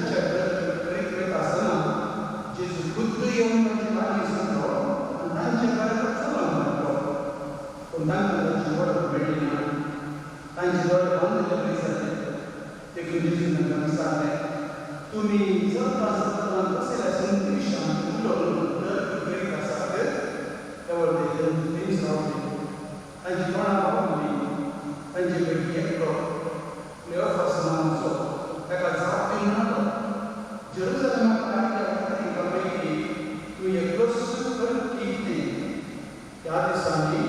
चर्चा करीत असताना जेजू खुद्द येऊन त्यांची मागणी सांगतो आणि तांचे कार्य चलून म्हणतो. पूण तांकां तांची वळख मेळ्ळी ना. तांचे दोळे बंद केले जाले. देखून जेजून तांकां विचारलें, तुमी चलता चलता कसल्या संदेशान उलोवन करीत आसात? तेवळ ते थंयच रावले. तांची तोंडां पावली. तांचे पैकी एकलो क्लेओफास नांवाचो ताका जाप दिवंक लागलो. जेरुसलेमाक आयिल्ल्या पैकी तूं एकलोच कर की कितें? त्या दिसांनी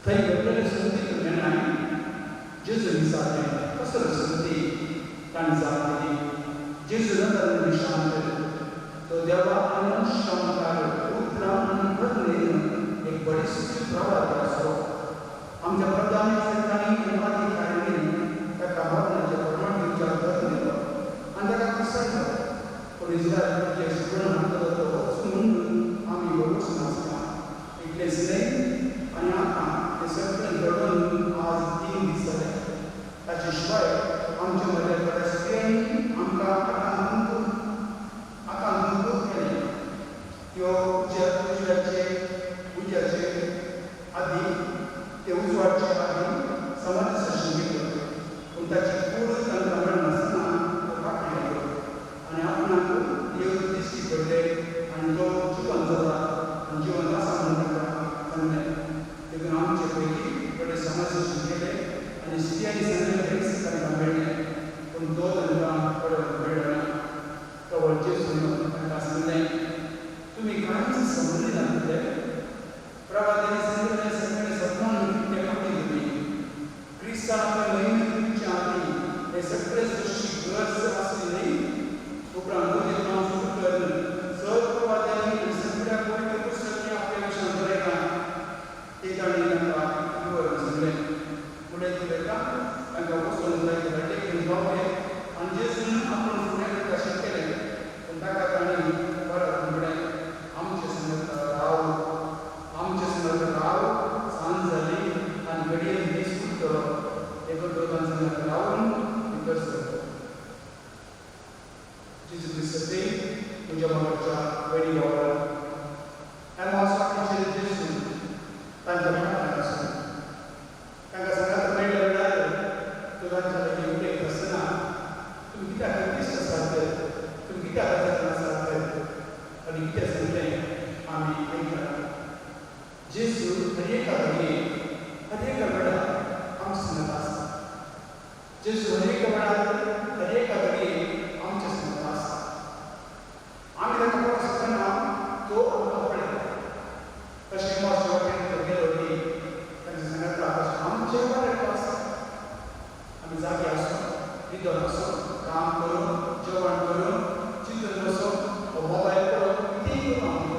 थंय घेतलेले संदेक घेणारी जेजू विचारलें, कसलो संदेक? ताणें जाप दिली, जेजू नजरेन शांत तो देवा आनी मनुष्य मुखार उतरां आनी बदलेन एक बरी सुखी प्रवाद आसलो. आमच्या प्रधान सेवकांनी आनी अधिकाऱ्यांनी ताका मरणाचे प्रमाण विचार करलो आनी ताका कसयलो. पूण इस्रायलाचे सुगरण हाडटलो तो वचून म्हणून आमी वळूच नासता. इतलेंच न्हय आनी आतां हें सगळें घडोवन आज 3 दीस जाले. ताचे शिवाय आमचे मदले परस्त्यांनी आमकां आकांत केलें. त्यो उज्याचे आदी ते उजवाडचे आदी समाज सृश्टी केलो. पूण ताची पूर्ण तांकां मेळनासतना तो फाटल्यान गेलो आनी आपणाक देव दिश्टी पडले आनी तो जिवन जाला आनी जिवन आसा म्हणून तांकां सांगलें. देखून आमचे पैकी थोडे समाज सृश्टी केले आनी स्त्रियांनी सांगलें तांकां मेळ्ळें. पूण तो तांकां पडोवंक मेळ्ळो ना. तो जेजून तांकां सांगलें, तुमी कांयच समजले नासले. प्रवादिनी सांगिल्लें सगळें सपनान कितें कापली तुमी. क्रिस्तान आपल्या महिमेच्या आदी हें सगळें सृश्टी गरज आसली न्ही. उपरांत म्हजें नांव सुरू कर. चड प्रवाद्यांनी आनी सगळ्या पवित्र पुस्तकांनी आपल्या विशयान बरयलां तें ताणें तांकां विवरण सांगलें. फुडें उलयता तांकां वचून तांचे वाटेक पावले आनी जेजून आपूण फुडें वयता शिकयलें. पूण ताका तांणी परत म्हणलें, आमचे संगत राव सांज जाली आनी घडयेन दीस उरतलो. देखून तो तांचे संगत रावन भितर सरलो. जेजू क्रिस्ताचे तुज्या वांगडच्या वैरी वावरांत एमाउस वाटेचेर जेजून तांच्या फाटल्यान आसलो. तांकां सगळ्यांत पयल्या वेळार तो तांच्या लागीं उलयत आसतना, तुमी कित्याक क्रिस्त आसात? तुमी कित्याक आजारान आसात? आनी कितें सांगलें आमी आयकलां. जेजू हर एका घडयेक हर एका वेळार आमचे संगत आसता. जेजू हर एका वेळार हर एका घडयेक आमचे संगत आसता. आमी ताका पळोवंक शकना, तो आमकां पळयता. कशें एमाउसच्या वाटेर तो गेलो न्ही, तांचे संगत आमचे वाटेर तो आसता. आमी जागे आसूं, न्हिदोन आसूं, काम करून, जेवण करून, चिंतून बसून, मोबायल पळोवन कितेंय करूं आमी,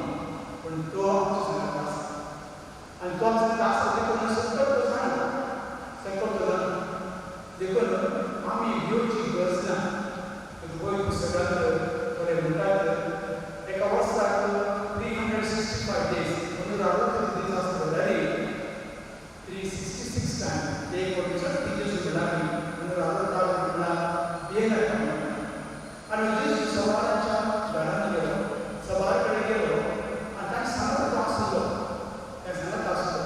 पूण तो आमचे संगत आसता. आनी तो आमचे संगत आसता देखून सकयल तो जाणा. देखून आमी भिवची गरज ना. गोंय पुस्तकांत बरें म्हणटात, एका वर्साक 365 days म्हणून 366 आसता जाल्यार 366 टायम एक वर्साक जेजू मेळ्ळाली म्हणून येना. आनी जेजू सवाराच्या घरांत गेलो, सवार कडेन गेलो आनी ताणें सांगत आसलो. ताणें सांगत आसलो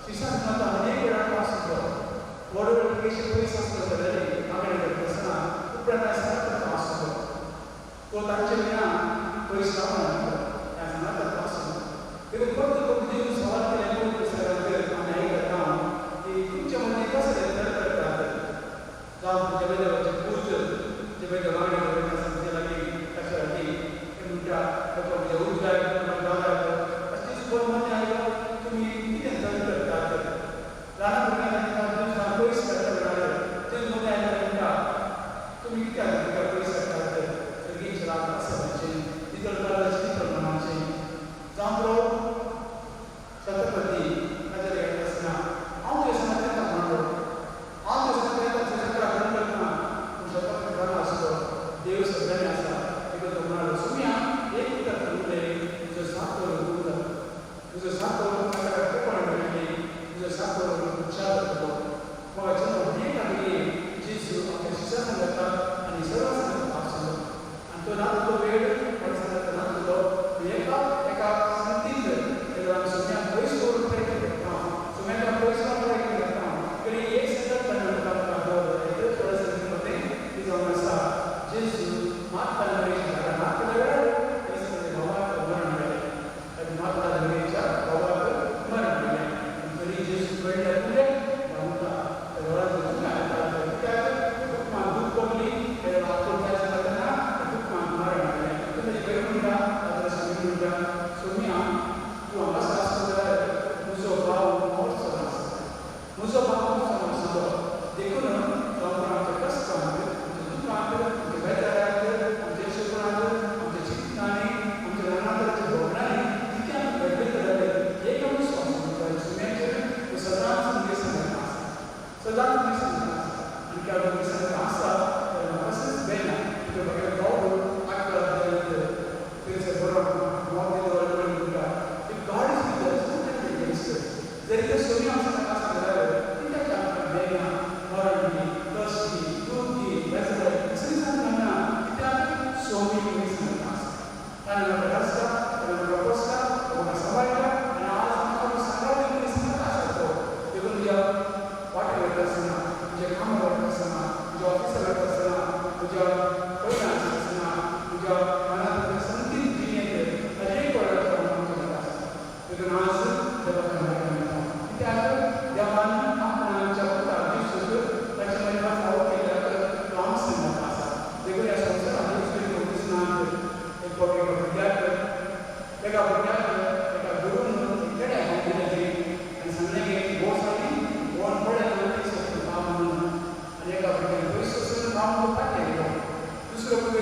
शिशान म्हणटा अनेक वेळार आसलो. व्हड व्हड केशी पयस आसलो जाल्यार आंगणे करता आसतना उपरांत ताणें सांगत आसलो. तो तांचे विना पयस रावना. ताणें सांगत आसलो. देखून फक्त जेजू सवार केलें पुस्तकांत आमी आयकता की तुमचे मदीं कसले करतात. जावं तुमच्या देवाचे पूज, जे पळय वांगडा करीत आसा तुजे लागीं कशे लागीं ते म्हणटा तुमचे उजवाय अशेंच कोण मदें आयलो तुमी कितें करतात. ल्हान भुरग्यांक पयस काडटा वेळार तेच मदें आयलो म्हणटा तुमी कित्याक पयस काडटात. सगळींच रात आसा मातशें भितर नात तो वेळ परिसरात नात तो एका एका संतीत त्याला सोन्या पैसे करून प्रयत्न करता सोन्याचा पैसा प्रयत्न करता तरी एक सतत बनवता काढतो थोडं संतीमध्ये ती जाऊन असा जेसू माता नरेशला नात वेळ त्याचे भावात मरण मिळाले आणि माता नरेशच्या भावात मरण मिळाले तरी जेसू वेळ पुढे राहता तेवढा जो काय त्या दुःखमान दुःख कोणली त्याला आतुरताच्या लग्ना दुःखमान मरण मिळाले तुम्ही वेळ म्हणता आता सांगितलं म्हणता सोन्या तू आम्हाला सासू मुझो भाव और समास मुझो भाव समास देखो ना आपण आमच्या कष्टामध्ये आमच्या दुःखात आमच्या बेजारात आमच्या शिकवणात आमच्या चिंताने आमच्या लग्नात भोगणाने तिथे आम्ही घडले तर एक आम्ही स्वामी सोन्याचे सदा संदेश सांगता सदा तुम्ही सांगता आणि क्या तुम्ही सांगता असा तर असंच बेना ते बघा भाऊ आकला त्याचे बरोबर model God is with us, not against us. There is a story of Sakasa in the chapter Vena, Morality, Thirsty, Duki, Resurrect, Sisanana, Itali, so many ways in the past. And another Rasta, another Costa, another Savaka, and all of the Savaka is in the past. They will be a whatever person, which a common person, which a officer person, which a finance person, which a another something created, a record. लेकिन आज जब हम क्या जवान अपना चौथा विश्व अच्छा मेरे pass आओ के लेकर काम से मत आसा देखो ये सबसे आगे उसके नोटिस नाम एक कोई का विद्यार्थी एक गुरु ने केड़े हम ने जी सामने के बहुत सारी बहुत बड़े नोटिस काम अनेक अपने विश्व से काम को पाते हैं दूसरे को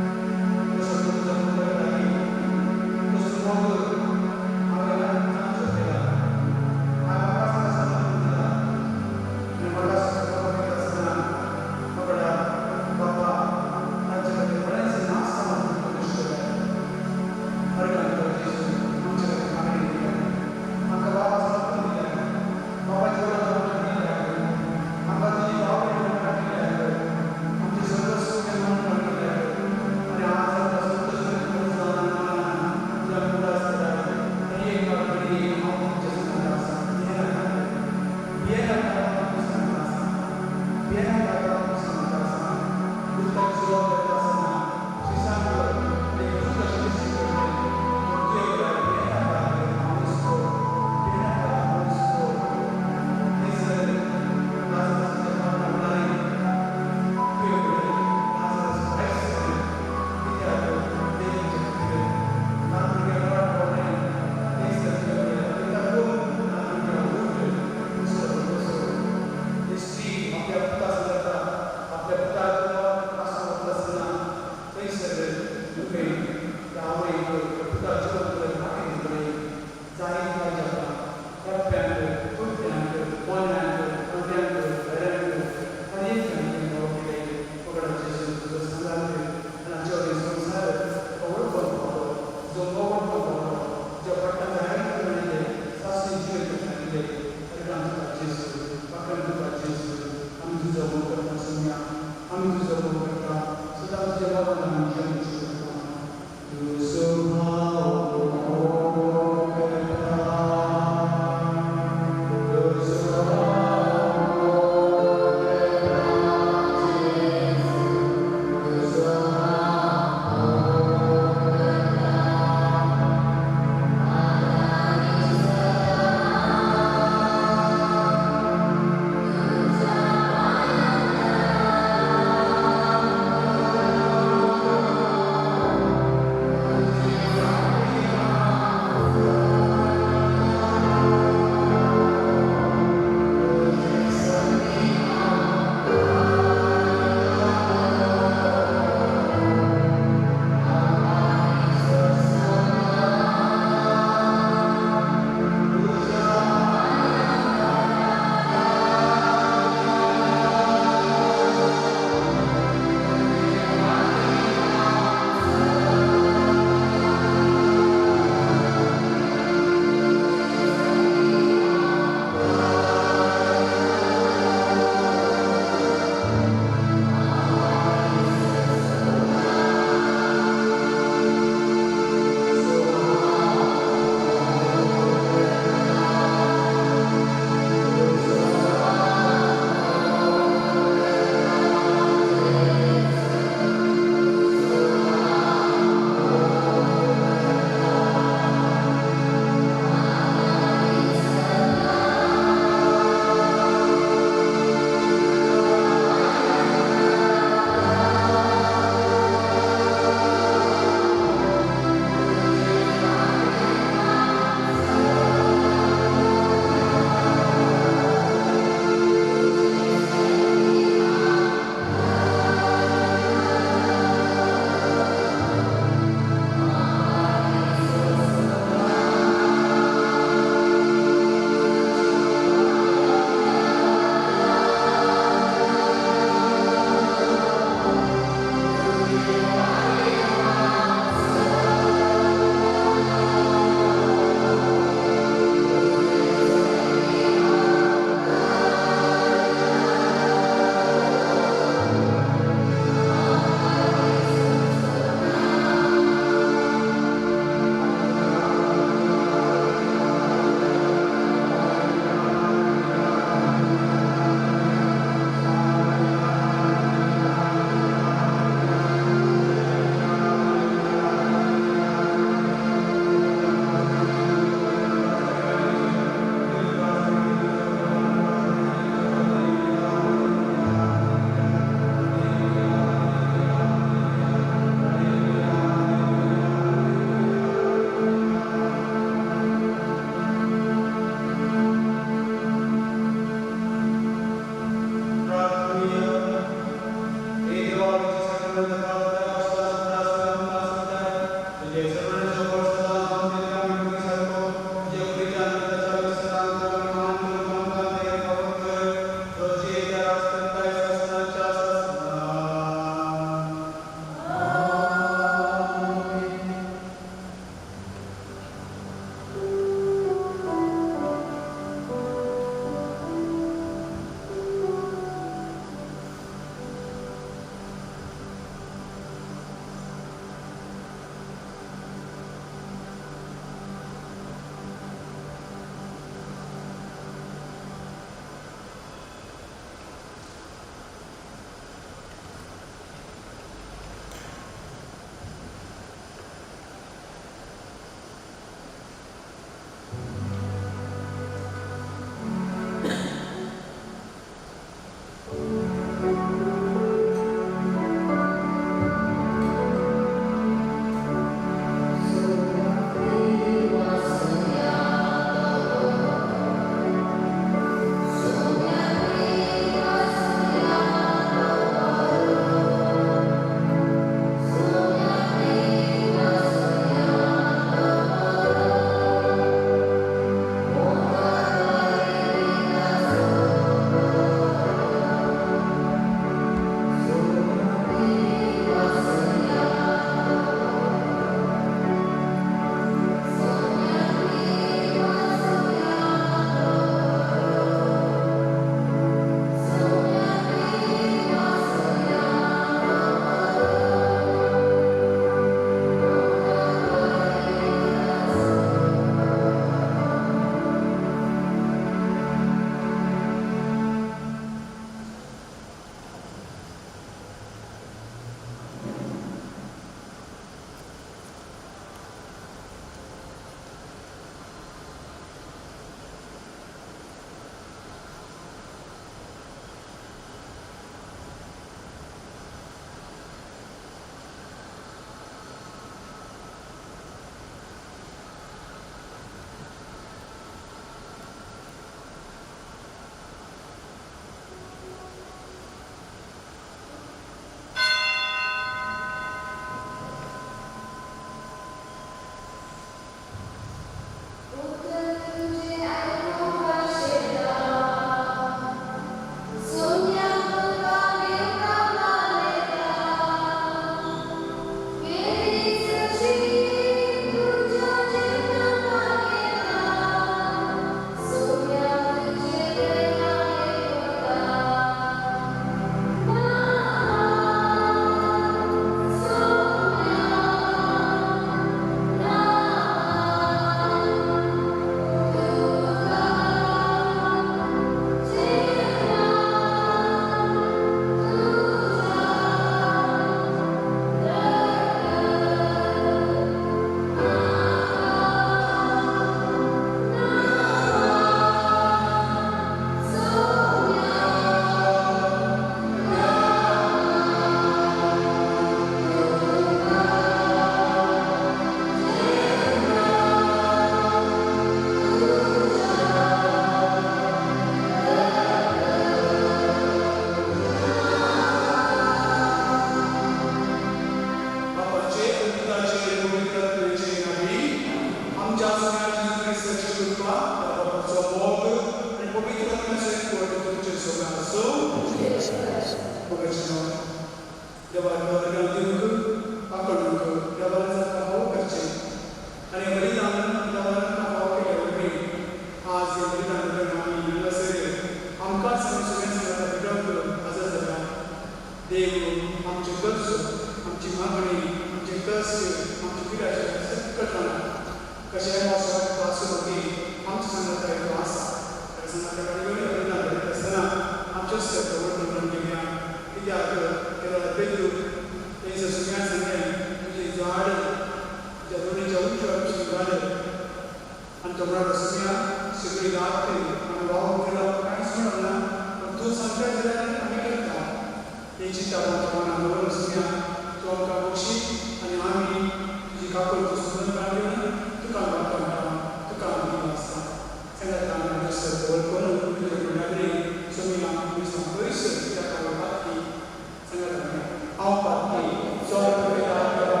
हांव पातकी स्वर्ग पिता देवा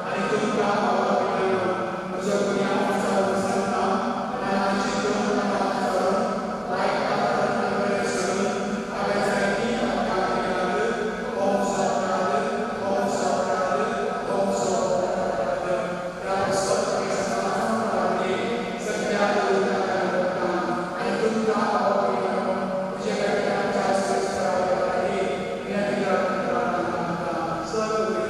आनी तुमकां हांव अभिमानो म्हजो गुन्यांव चड सांगता आनी चिंतून म्हाका चडून वायट कामांत बरें सोडून हांवें जायतीं पातकां केल्यात हो म्हजो अपराध हो म्हजो अपराध हो म्हजो अपराध ह्या पुस्तकांत सगळ्या लोकांना आनी तुमकां हांव अभिमानो म्हजे घटकांच्या स्वर्ग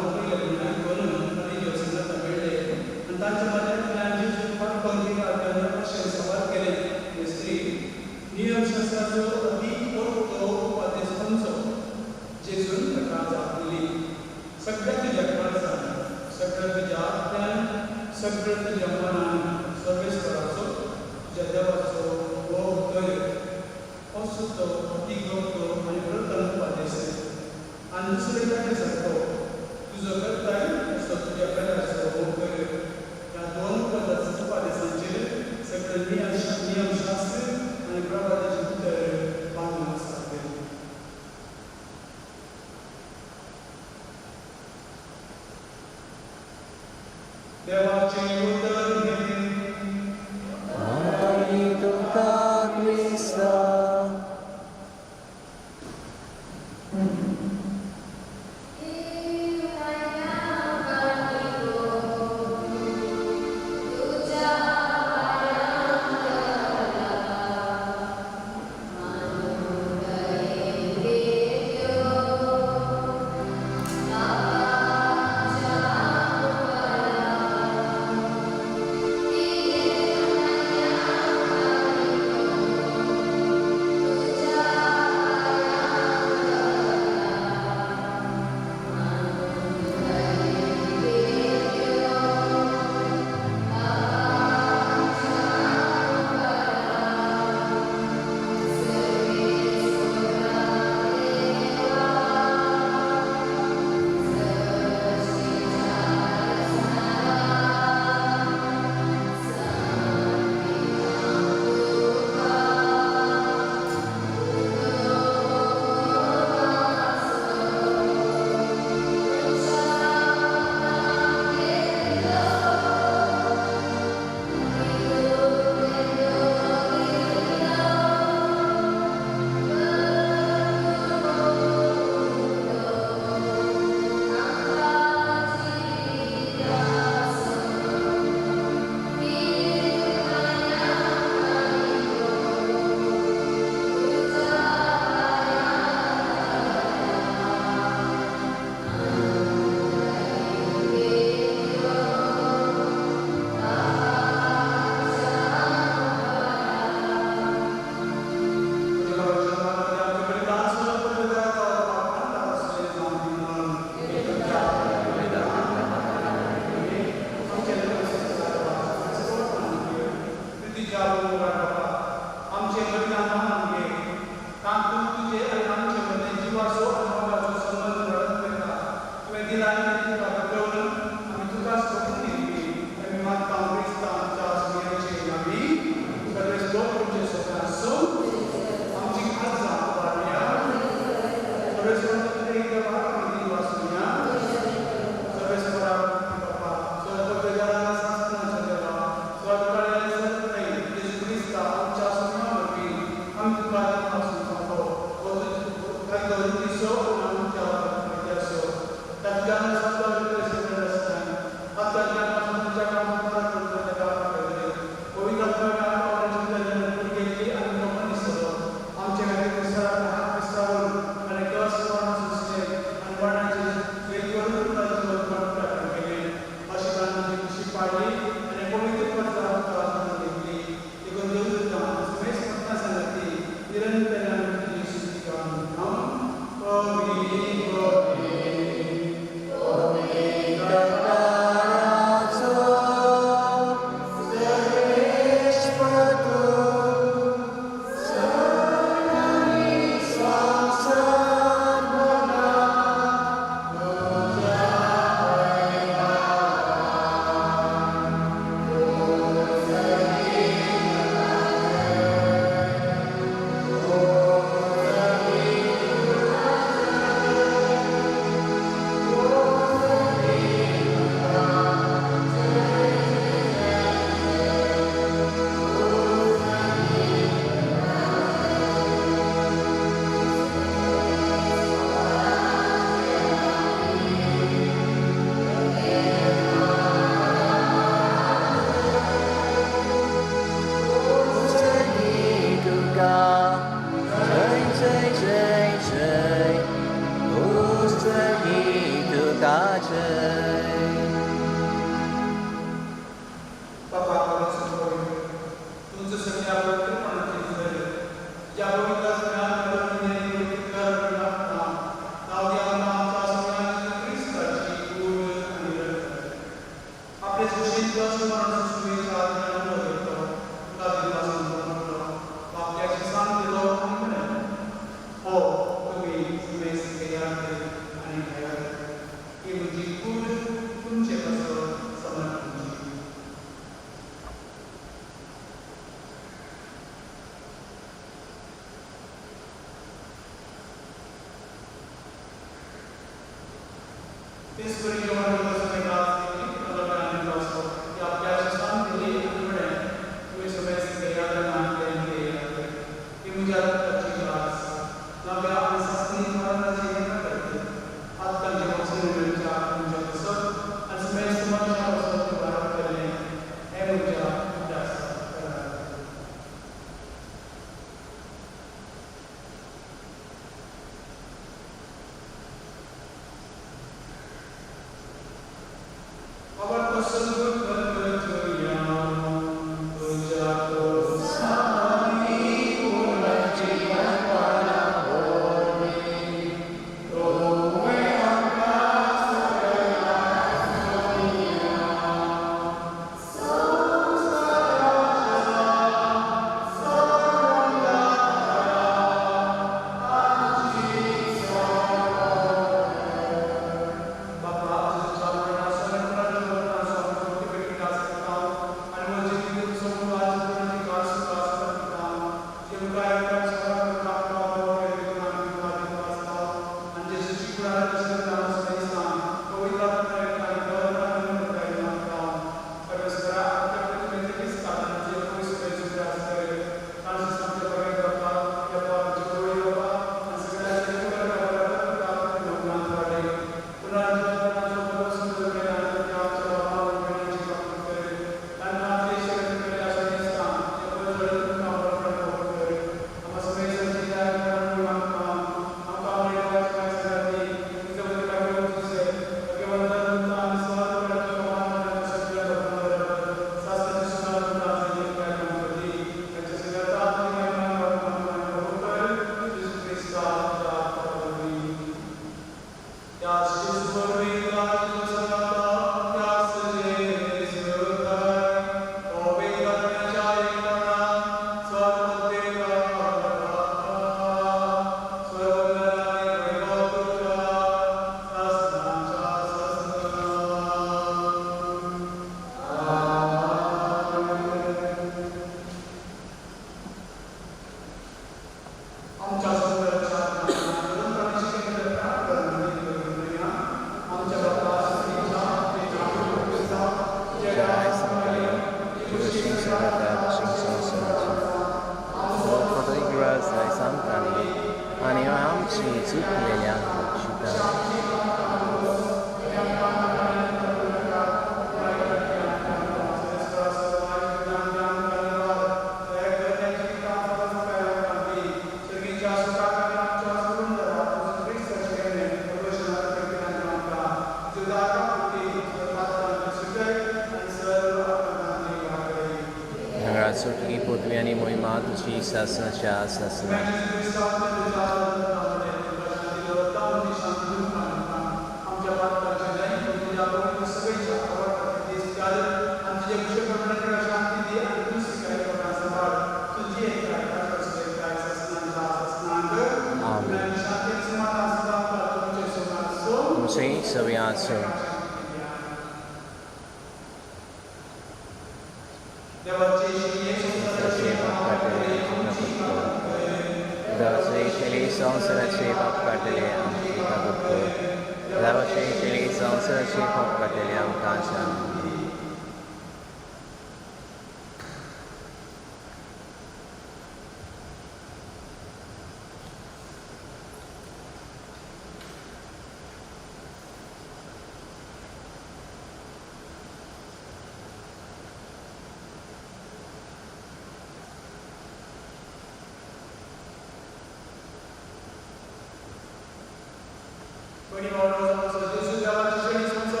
Panie Boże, za to, że Jezus dała Ci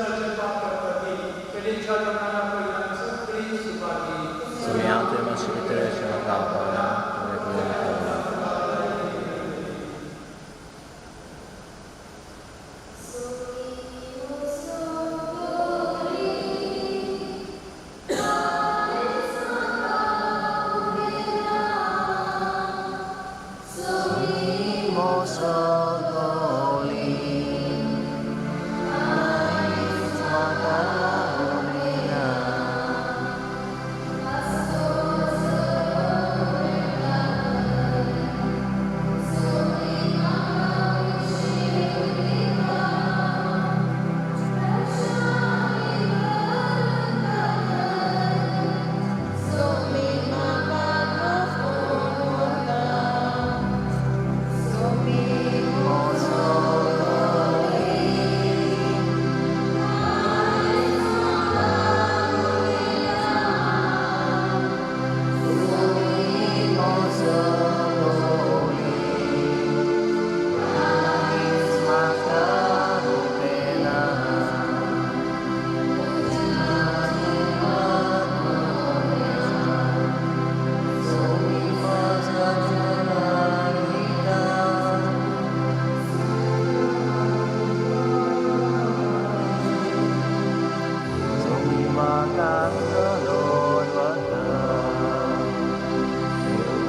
Ang kaluluwata,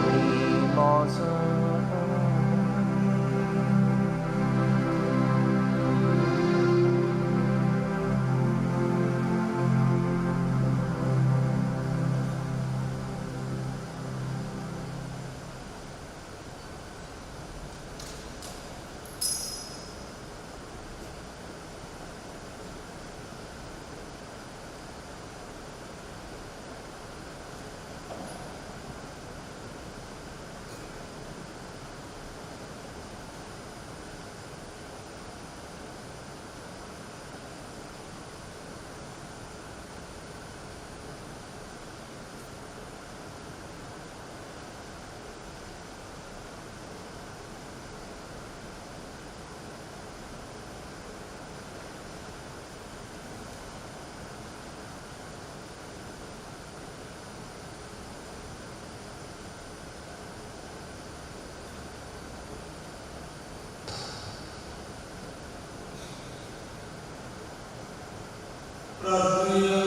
lumimoso. प्रार्थनेला